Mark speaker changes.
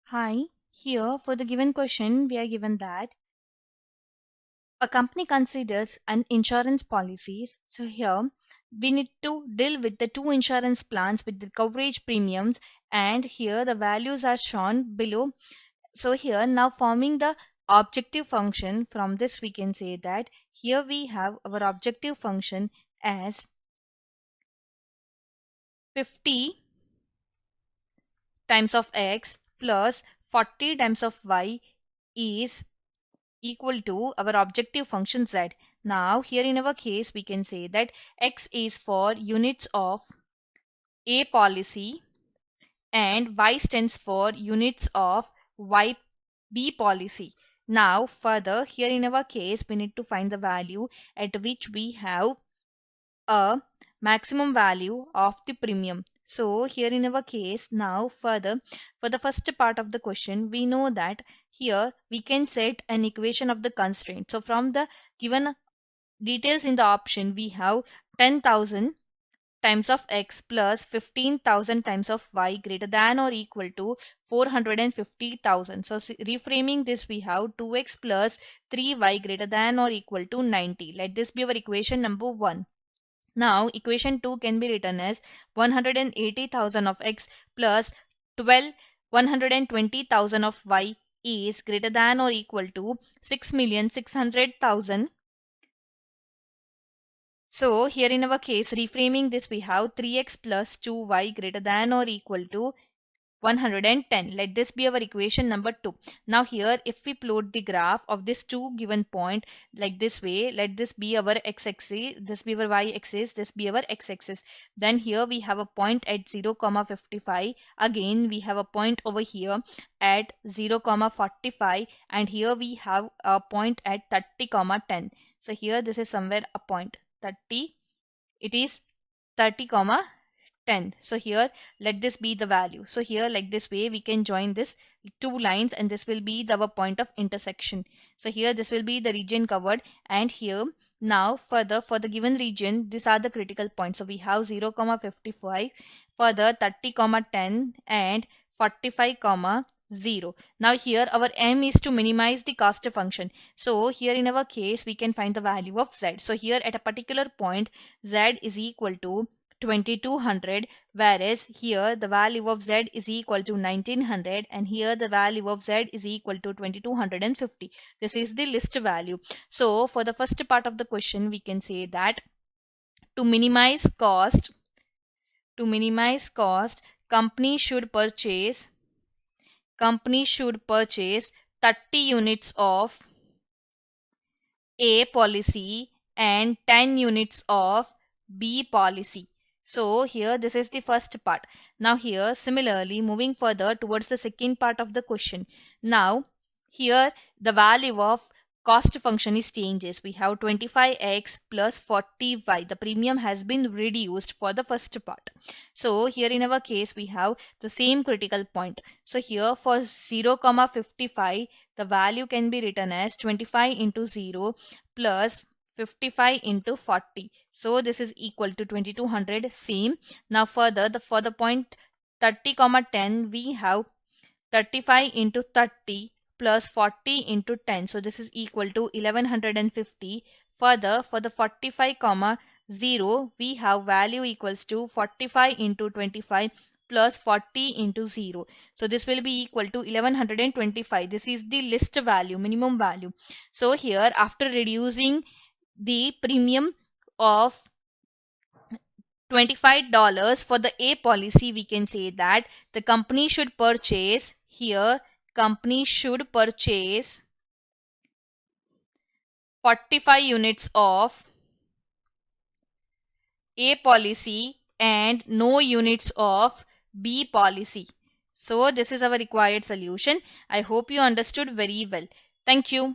Speaker 1: Hi, here for the given question, we are given that a company considers an insurance policies. So here we need to deal with the two insurance plans with the coverage premiums, and here the values are shown below. So here now forming the objective function, from this we can say that here we have our objective function as 50 times of x plus 40 times of y is equal to our objective function z. Now here in our case we can say that x is for units of A policy and y stands for units of y B policy. Now further here in our case we need to find the value at which we have a maximum value of the premium. So here in our case, now further for the first part of the question, we know that here we can set an equation of the constraint. So from the given details in the option, we have 10,000 times of x plus 15,000 times of y greater than or equal to 450,000. So reframing this, we have 2x plus 3y greater than or equal to 90. Let this be our equation number 1. Now equation 2 can be written as 180,000 of x plus 12 120,000 of y is greater than or equal to 6,600,000. So here in our case, reframing this, we have 3x plus 2y greater than or equal to 110. Let this be our equation number 2. Now here if we plot the graph of this two given point like this way, let this be our x-axis, this be our y-axis, this be our x-axis. Then here we have a point at 0, 55. Again we have a point over here at 0, 45, and here we have a point at 30, 10. So here this is somewhere a point 30. It is 30, 10. So here let this be the value. So here like this way we can join this two lines, and this will be our point of intersection. So here this will be the region covered, and here now further for the given region these are the critical points. So we have 0, 55, further 30, 10, and 45, 0. Now here our aim is to minimize the cost function. So here in our case we can find the value of z. So here at a particular point z is equal to 2200, whereas here the value of z is equal to 1900, and here the value of z is equal to 2250. This is the list value. So for the first part of the question we can say that to minimize cost, company should purchase 30 units of A policy and 10 units of B policy. So here this is the first part. Now here similarly moving further towards the second part of the question. Now here the value of cost function is changes. We have 25x plus 40y. The premium has been reduced for the first part. So here in our case we have the same critical point. So here for 0, 55 the value can be written as 25 into 0 plus 55 into 40. So this is equal to 2200. Same. Now further for the point 30, 10 we have 35 into 30 plus 40 into 10. So this is equal to 1150. Further for the 45, 0 we have value equals to 45 into 25 plus 40 into 0. So this will be equal to 1125. This is the list value, minimum value. So here after reducing the premium of $25 for the A policy, we can say that the company should purchase, here company should purchase 45 units of A policy and no units of B policy. So this is our required solution. I hope you understood very well. Thank you.